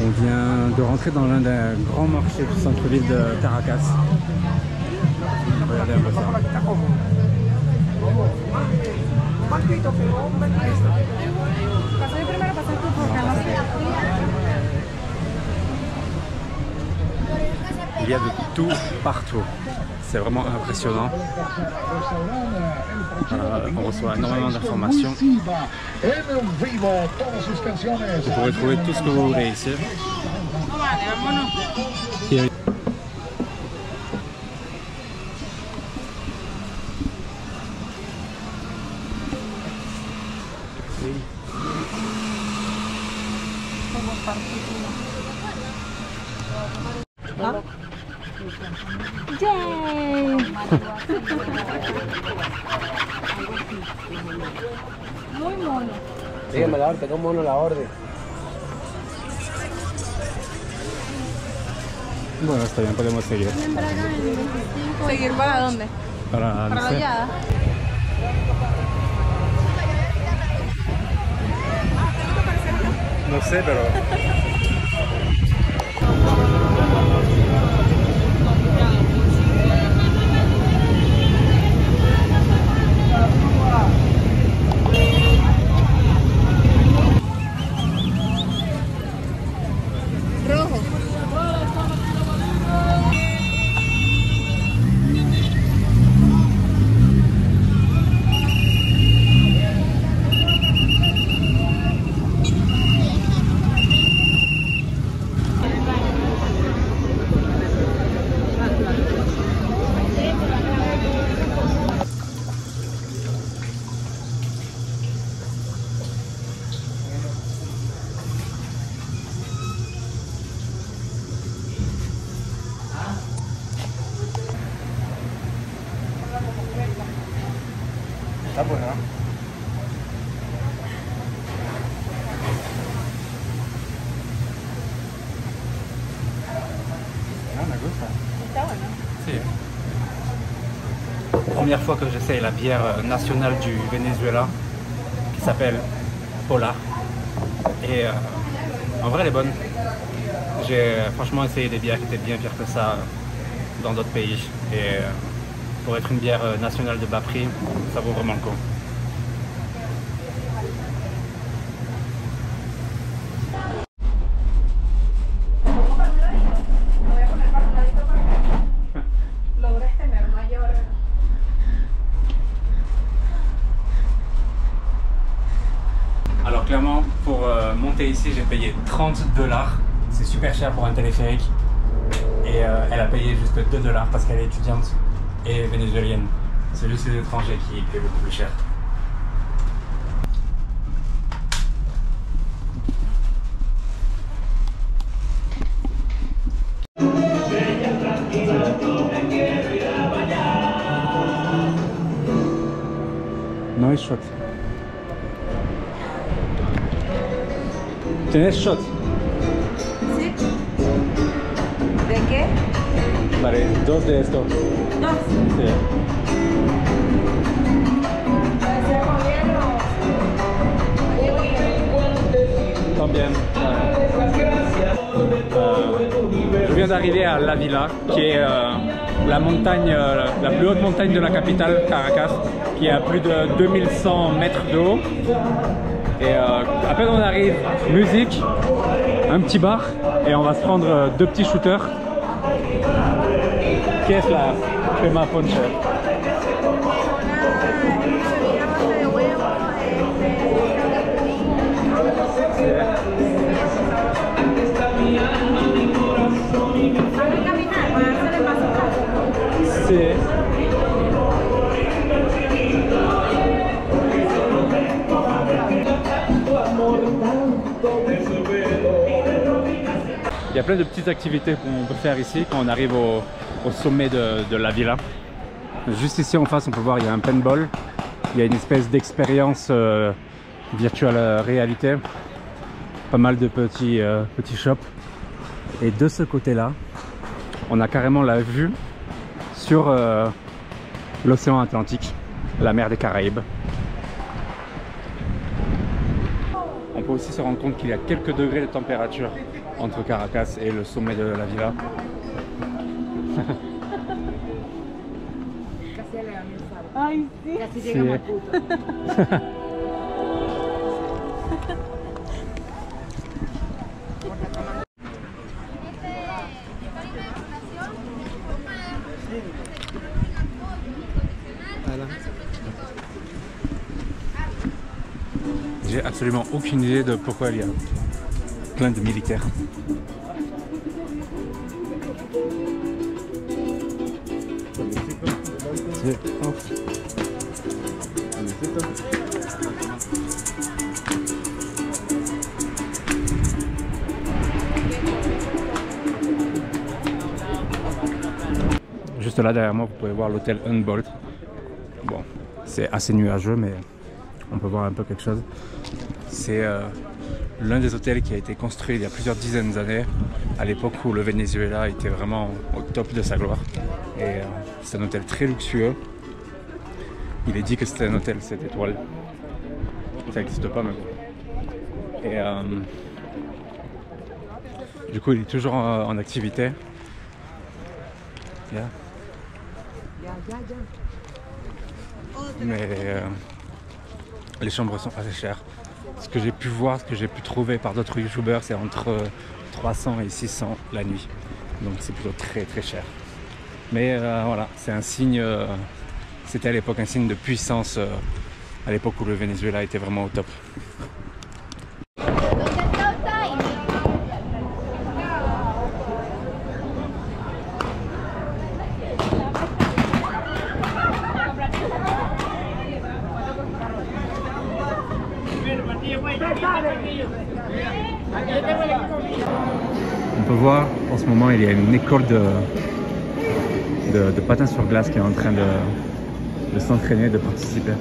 On vient de rentrer dans l'un des grands marchés du centre-ville de Caracas. Regardez un peu ça. Il y a de tout partout. C'est vraiment impressionnant. On reçoit énormément d'informations. Vous pourrez trouver tout ce que vous voulez ici. Yay! Muy mono. Dígame la orden, ¿cómo mono la orden? Bueno, está bien, podemos seguir. ¿Seguir para dónde? Para Para no la sé. Vallada. No sé, pero... Rojo. Está bueno. Ah, me gusta. Está bueno. Si. Première fois que j'essaye la bière nationale du Venezuela qui s'appelle Polar. Et en vrai elle est bonne. J'ai franchement essayé des bières qui étaient bien pires que ça dans d'autres pays. Et pour être une bière nationale de bas prix, ça vaut vraiment le coup. Alors clairement, pour monter ici, j'ai payé 30 $. C'est super cher pour un téléphérique. Et elle a payé juste 2 $ parce qu'elle est étudiante et vénézuélienne. C'est juste les étrangers qui paient beaucoup plus cher. No hay shot. ¿Tienes shot? ¿Sí? ¿De qué? Vale, 2 de esto. Dos. Sí. También. Je viens d'arriver à La Villa, qui est la montagne, la plus haute montagne de la capitale, Caracas, qui est à plus de 2100 mètres de haut. Et à peine on arrive, musique, un petit bar, et on va se prendre 2 petits shooters. ¿Qué es la crema ponche? Sí. Il y a plein de petites activités qu'on peut faire ici quand on arrive au sommet de la villa. Juste ici en face, on peut voir, il y a un paintball. Il y a une espèce d'expérience virtuelle réalité. Pas mal de petits shops. Et de ce côté-là, on a carrément la vue sur l'océan Atlantique, la mer des Caraïbes. On peut aussi se rendre compte qu'il y a quelques degrés de température entre Caracas et le sommet de la villa. Ay, sí. Casi Sí. llegamos al punto. J'ai absolument aucune idée de pourquoi il y a plein de militaires. Juste là derrière moi, vous pouvez voir l'hôtel Humboldt. Bon, c'est assez nuageux, mais on peut voir un peu quelque chose. C'est l'un des hôtels qui a été construit il y a plusieurs dizaines d'années, à l'époque où le Venezuela était vraiment au top de sa gloire. Et c'est un hôtel très luxueux. Il est dit que c'était un hôtel 7 étoiles. Ça n'existe pas même. Et du coup, il est toujours en activité. Yeah. Mais les chambres sont assez chères. Ce que j'ai pu voir, ce que j'ai pu trouver par d'autres youtubeurs, c'est entre 300 et 600 la nuit. Donc c'est plutôt très très cher. Mais voilà, c'est un signe, c'était à l'époque un signe de puissance, à l'époque où le Venezuela était vraiment au top. On peut voir en ce moment il y a une école de patins sur glace qui est en train de s'entraîner, de participer.